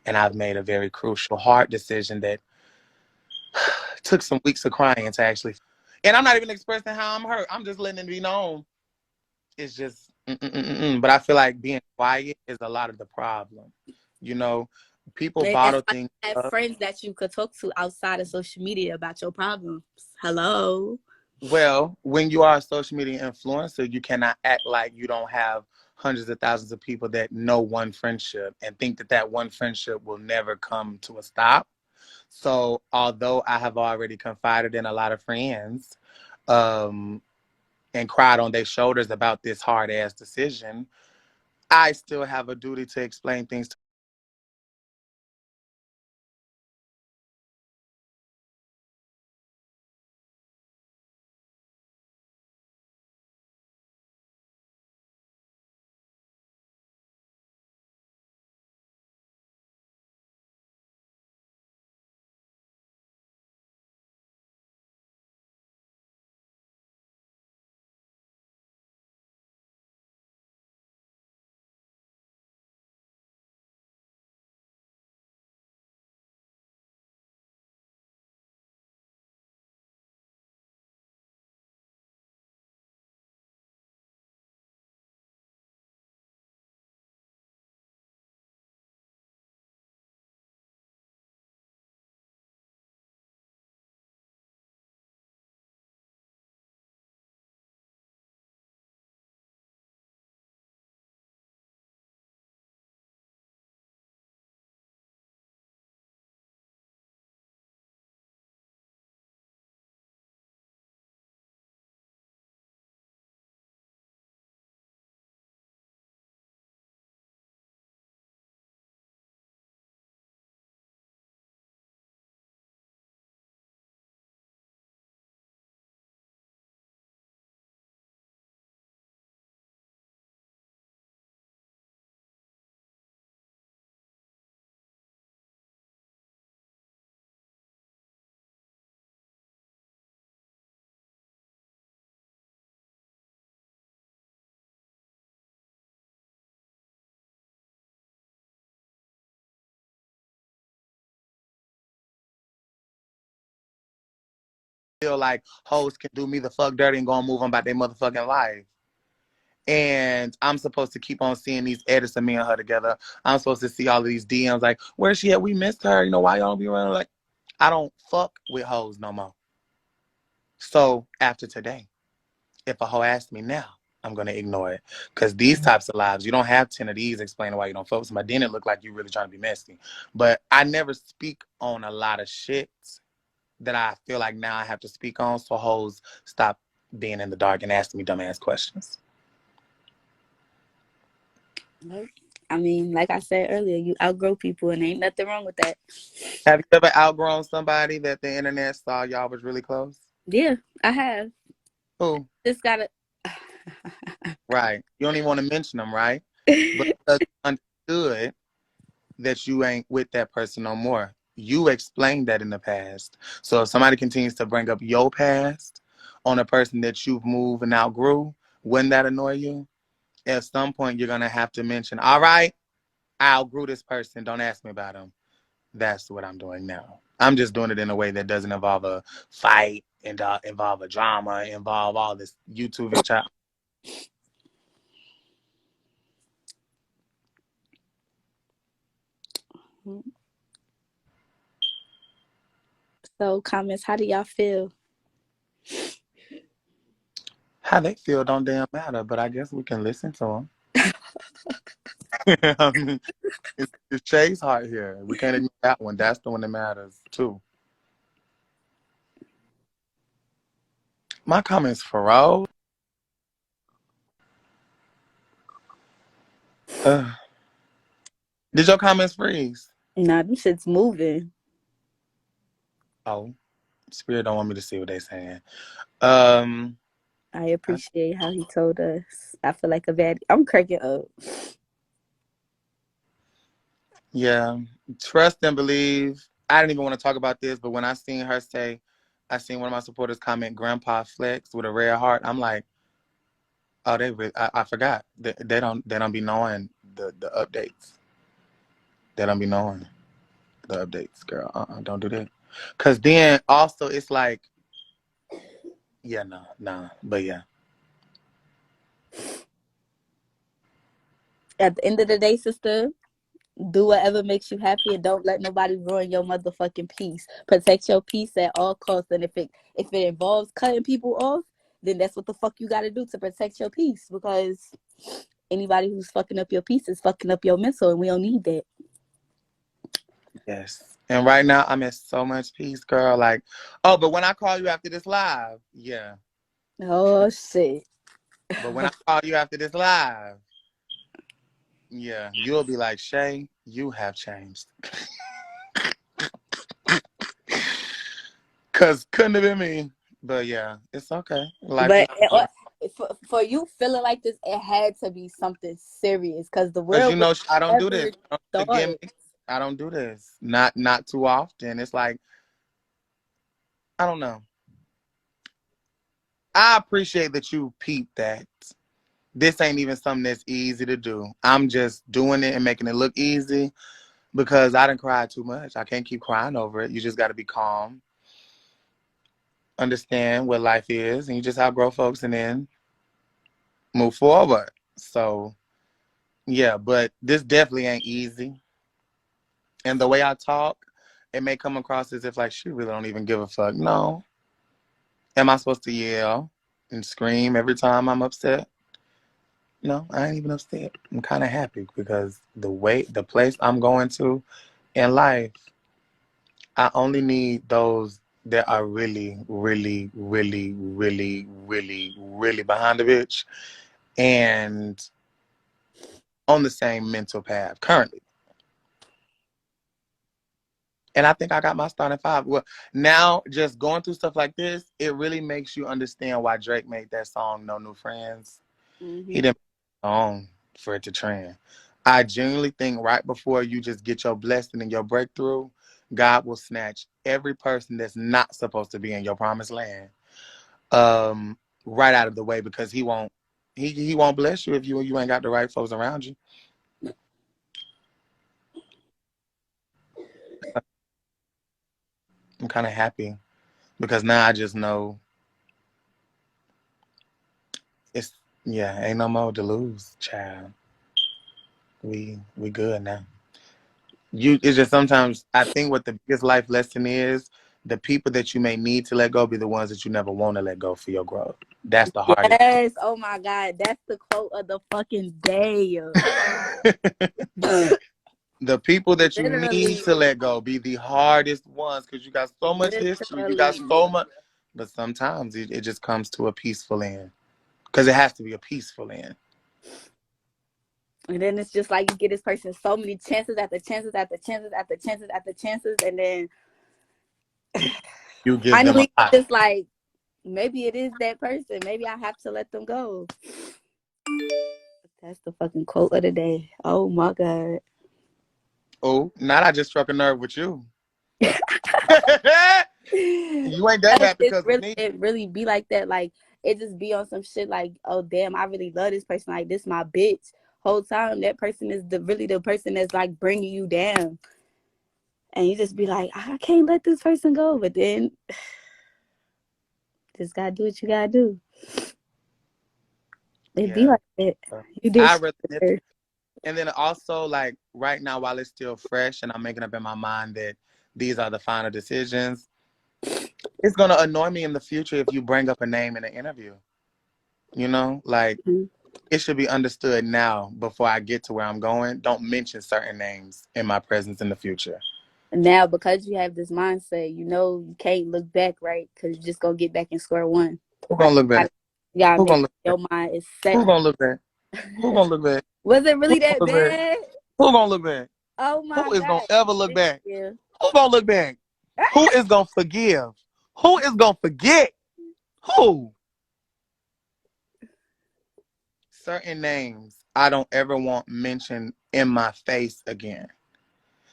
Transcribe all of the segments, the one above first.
And I've made a very crucial, hard decision that took some weeks of crying to actually. And I'm not even expressing how I'm hurt. I'm just letting it be known. It's just, but I feel like being quiet is a lot of the problem. You know, people That's bottle why things you have up. friends that you could talk to outside of social media about your problems. Hello. Well, when you are a social media influencer, you cannot act like you don't have hundreds of thousands of people that know one friendship and think that that one friendship will never come to a stop. So, although I have already confided in a lot of friends, um, and cried on their shoulders about this hard ass decision, I still have a duty to explain things to feel like hoes can do me the fuck dirty and go and move on about their motherfucking life. And I'm supposed to keep on seeing these edits of me and her together. I'm supposed to see all of these DMs like, where's she at? We missed her. You know, why y'all don't be around? Like, I don't fuck with hoes no more. So after today, if a hoe asks me now, I'm gonna ignore it. Cause these types of lives, you don't have 10 of these explaining why you don't fuck with somebody. Then it look like you really trying to be messy. But I never speak on a lot of shit that I feel like now I have to speak on. So hoes stop being in the dark and asking me dumbass questions. I mean, like I said earlier, you outgrow people and ain't nothing wrong with that. Have you ever outgrown somebody that the internet saw y'all was really close? Yeah, I have. Who? Just gotta. Right. You don't even want to mention them, right? But because you understood that you ain't with that person no more. You explained that in the past. So if somebody continues to bring up your past on a person that you've moved and outgrew, wouldn't that annoy you? At some point, you're going to have to mention, all right, I outgrew this person. Don't ask me about him. That's what I'm doing now. I'm just doing it in a way that doesn't involve a fight and involve a drama, involve all this YouTube and chat. So, comments, how do y'all feel? How they feel don't damn matter, but I guess we can listen to them. I mean, it's Shay's heart here. We can't ignore that one. That's the one that matters too. My comments froze. Uh, did your comments freeze? Nah, them shit's moving. Oh, Spirit don't want me to see what they saying. Um, I appreciate how he told us. I feel like a bad. I'm cracking up. yeah, trust and believe. I didn't even want to talk about this, but when I seen her say, I seen one of my supporters comment "Grandpa Flex" with a rare heart. I'm like, oh, I forgot. They don't be knowing the updates. They don't be knowing the updates, girl. Don't do that. Cause then also it's like, yeah, no, nah. But yeah. At the end of the day, sister, do whatever makes you happy and don't let nobody ruin your motherfucking peace. Protect your peace at all costs. And if it involves cutting people off, then that's what the fuck you gotta do to protect your peace. Because anybody who's fucking up your peace is fucking up your mental, and we don't need that. Yes. And right now I'm in so much peace, girl. Like, oh, but when I call you after this live, yeah. Oh shit. But when I call you after this live, yeah, you'll be like, Shay, you have changed. Cause couldn't have been me. But yeah, it's okay. Life is But good. for you feeling like this, it had to be something serious because the Cause world was I don't do this. never I don't do the thought. gimmicks. I don't do this. Not too often. It's like, I don't know. I appreciate that you peeped that. This ain't even something that's easy to do. I'm just doing it and making it look easy because I didn't cry too much. I can't keep crying over it. You just got to be calm, understand what life is, and you just outgrow folks and then move forward. So, yeah, but this definitely ain't easy. And the way I talk, it may come across as if like she really don't even give a fuck. No. Am I supposed to yell and scream every time I'm upset? No, I ain't even upset. I'm kind of happy because the place I'm going to in life, I only need those that are really, really, really, really, really, really behind the bitch and on the same mental path currently. And I think I got my starting five. Well, now just going through stuff like this, it really makes you understand why Drake made that song "No New Friends." He Hmm. didn't make a song for it to trend. I genuinely think right before you just get your blessing and your breakthrough, God will snatch every person that's not supposed to be in your promised land, right out of the way because he won't bless you if you ain't got the right folks around you. I'm kind of happy because now I just know it's yeah, ain't no more to lose, child. We good now. It's just sometimes I think what the biggest life lesson is, the people that you may need to let go be the ones that you never want to let go for your growth. That's the hardest. Yes. Oh my God. That's the quote of the fucking day. The people that you need Literally. to let go be the hardest ones because you got so much history. You got Literally. so much. But sometimes it just comes to a peaceful end because it has to be a peaceful end. And then it's just like you get this person so many chances after chances after chances after chances after chances. And then You give them a finally, lot. it's just like, maybe it is that person. Maybe I have to let them go. That's the fucking quote of the day. Oh my God. Oh, not I just struck a nerve with you. You ain't that Yes, happy because of me. it really be like that. Like it just be on some shit like, oh damn, I really love this person. Like this my bitch. Whole time that person is the person that's like bringing you down, and you just be like, I can't let this person go. But then just gotta do what you gotta do. It be Yeah. like that. You did I shit really with her. and then also like right now while it's still fresh and I'm making up in my mind that these are the final decisions, it's gonna annoy me in the future if you bring up a name in an interview. You know, like Mhm. it should be understood now before I get to where I'm going. Don't mention certain names in my presence in the future. Now because you have this mindset, you know you can't look back, right? Because you're just gonna get back in square one. Who Like gonna look back? you gotta Who make gonna look sure back? your mind is set. Who gonna look back? Who gonna look back? Was it Who really gonna that look back? bad? Who gonna look back? Oh my Who is gonna God. ever look Thank back? you. Who gonna look back? Who is gonna forgive? Who is gonna forget? Who? Certain names I don't ever want mentioned in my face again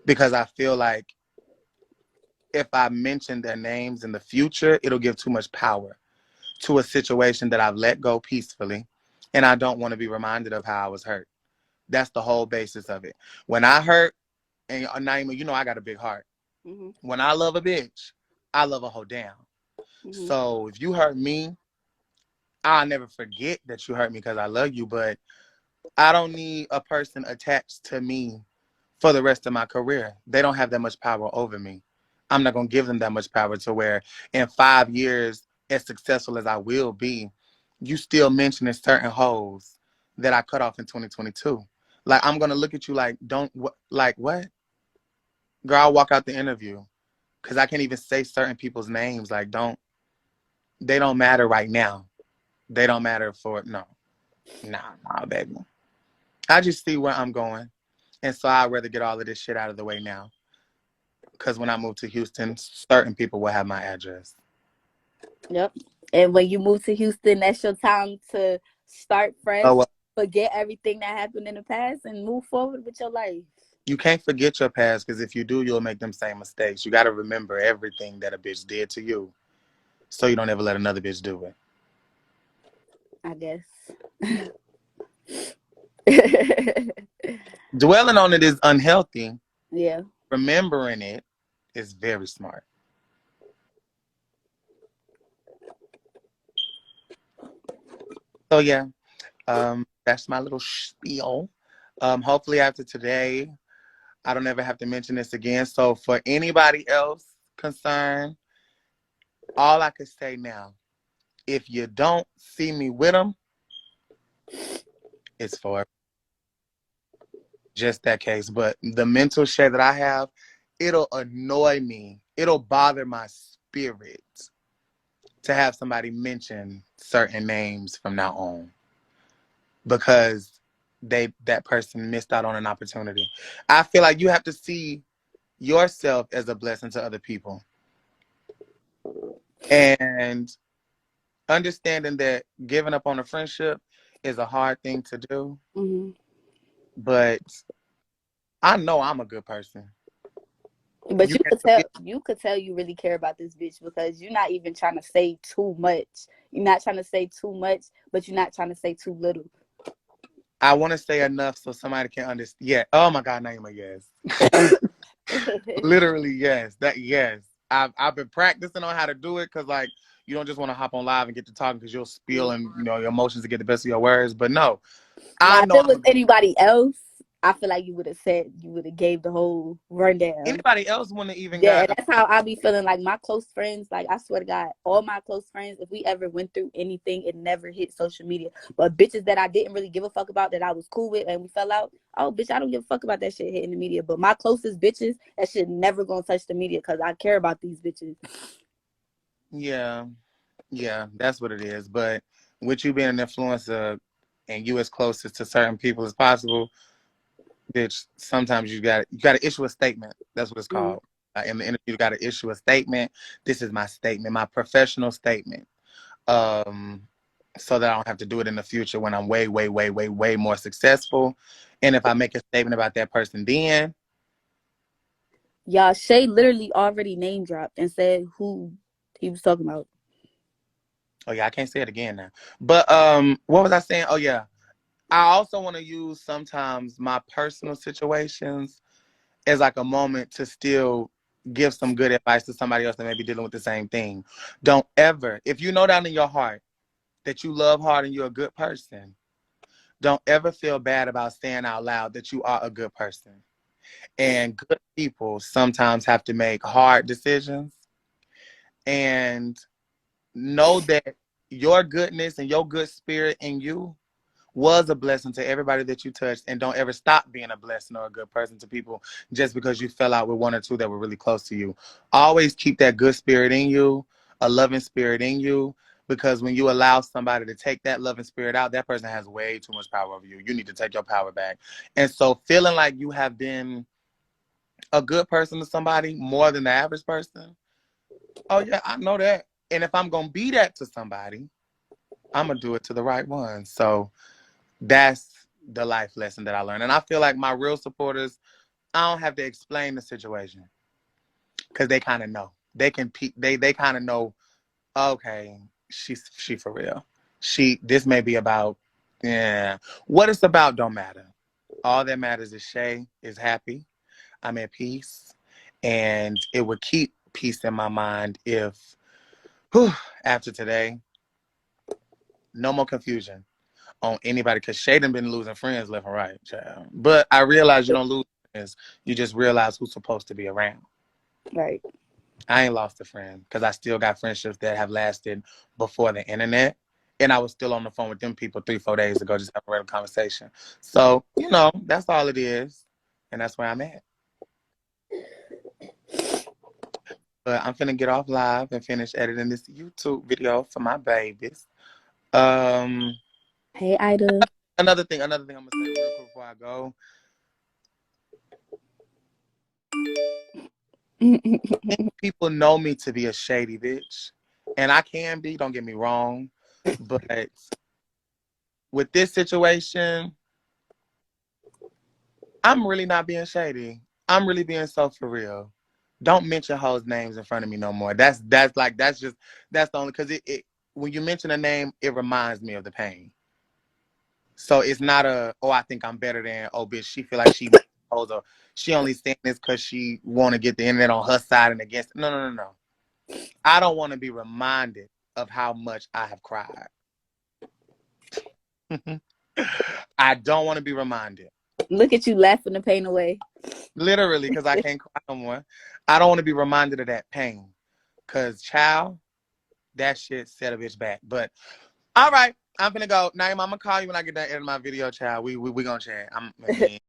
because I feel like if I mention their names in the future, it'll give too much power to a situation that I've let go peacefully. And I don't want to be reminded of how I was hurt. That's the whole basis of it. When I hurt, And Naima, you know I got a big heart. Mm-hmm. When I love a bitch, I love a hoe down. Mm-hmm. So if you hurt me, I'll never forget that you hurt me because I love you. But I don't need a person attached to me for the rest of my career. They don't have that much power over me. I'm not gonna give them that much power to where in 5 years, as successful as I will be, you still mentioning certain hoes that I cut off in 2022. Like I'm gonna look at you like, don't like what? Girl, I'll walk out the interview because I can't even say certain people's names. Like, they don't matter right now. They don't matter for no, nah, baby. I just see where I'm going, and so I'd rather get all of this shit out of the way now. Because when I move to Houston, certain people will have my address. Yep. And when you move to Houston, that's your time to start fresh, Oh, well, forget everything that happened in the past, and move forward with your life. you can't forget your past because if you do, you'll make them same mistakes. You got to remember everything that a bitch did to you, so you don't ever let another bitch do it. I guess. Dwelling on it is unhealthy. Yeah. Remembering it is very smart. So yeah, that's my little spiel. Hopefully after today, I don't ever have to mention this again. So for anybody else concerned, all I could say now, if you don't see me with them, it's for just that case. But the mental shit that I have, it'll annoy me. It'll bother my spirit to have somebody mention certain names from now on because that person missed out on an opportunity. I feel like you have to see yourself as a blessing to other people. And understanding that giving up on a friendship is a hard thing to do, Hmm. but I know I'm a good person. But You can't forget. you could tell you really care about this bitch because you're not even trying to say too much. You're not trying to say too much, but you're not trying to say too little. I want to say enough so somebody can understand. Yeah. Oh my God, Naima, yes. Literally, yes. That yes. I've been practicing on how to do it because like you don't just want to hop on live and get to talking because you'll spill and your emotions to get the best of your words. But no, I Now, if know it I'm was a good. anybody else, I feel like you would have gave the whole rundown. Anybody else wouldn't even Yeah, got. and that's how I be feeling. Like my close friends, like I swear to God, all my close friends, if we ever went through anything, it never hit social media. But bitches that I didn't really give a fuck about, that I was cool with, and we fell out. Oh, bitch, I don't give a fuck about that shit hitting the media. But my closest bitches, that shit never gonna touch the media because I care about these bitches. Yeah, yeah, that's what it is. But with you being an influencer and you as closest to certain people as possible, bitch, sometimes you got to issue a statement. That's what it's Mm-hmm. called. In the interview, you got to issue a statement. This is my statement, my professional statement. Um, so that I don't have to do it in the future when I'm way, way, way, way, way more successful. And if I make a statement about that person, then Y'all, Shay literally already name dropped and said who he was talking about. oh yeah, I can't say it again now. But what was I saying? Oh yeah, I also want to use sometimes my personal situations as like a moment to still give some good advice to somebody else that may be dealing with the same thing. Don't ever, if you know down in your heart that you love hard and you're a good person, don't ever feel bad about saying out loud that you are a good person. And good people sometimes have to make hard decisions. And know that your goodness and your good spirit in you was a blessing to everybody that you touched, and don't ever stop being a blessing or a good person to people just because you fell out with one or two that were really close to you. Always keep that good spirit in you, a loving spirit in you, because when you allow somebody to take that loving spirit out, that person has way too much power over you. You need to take your power back. And so feeling like you have been a good person to somebody more than the average person, oh yeah, I know that. And if I'm gonna be that to somebody, I'm gonna do it to the right one. So that's the life lesson that I learned. And I feel like my real supporters, I don't have to explain the situation because they kind of know. They can they kind of know, okay, she for real. This may be about, yeah. What it's about don't matter. All that matters is Shay is happy. I'm at peace. And it would keep peace in my mind if, whew, after today, no more confusion on anybody. Because Shaden been losing friends left and right, child. But I realize you don't lose friends. You just realize who's supposed to be around. Right. I ain't lost a friend because I still got friendships that have lasted before the internet. And I was still on the phone with them people 3-4 days ago, just having a regular conversation. So, that's all it is. And that's where I'm at. But I'm finna get off live and finish editing this YouTube video for my babies. Um, Hey, Ida. another thing I'm gonna say real quick before I go. People know me to be a shady bitch. And I can be, don't get me wrong. But with this situation, I'm really not being shady. I'm really being so for real. Don't mention hoes' names in front of me no more. That's the only because it when you mention a name, it reminds me of the pain. So it's not I think I'm better than bitch. She feel like she hoes or she only saying this because she want to get the internet on her side and against. No, no, no, no. I don't want to be reminded of how much I have cried. I don't want to be reminded. Look at you laughing the pain away. Literally, because I can't cry no more. I don't want to be reminded of that pain. Because, child, that shit set a bitch back. But, all right, I'm gonna go. Nyema, I'm gonna call you when I get done editing my video, child. We gonna chat. We gonna chat.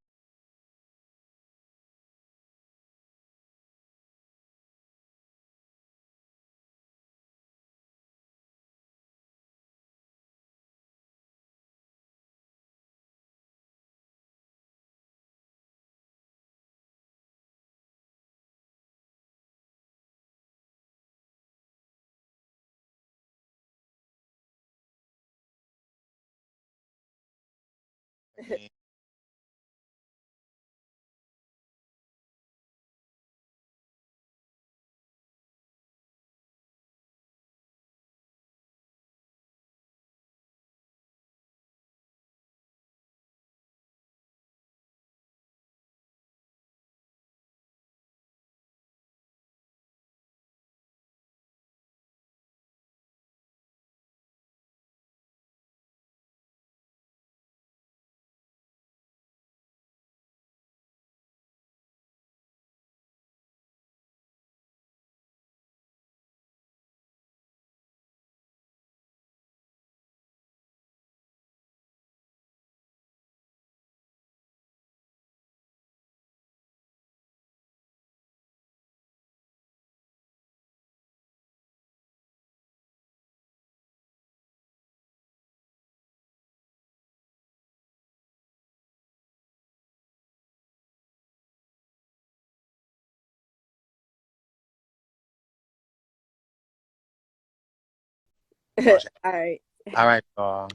All right. All right, y'all.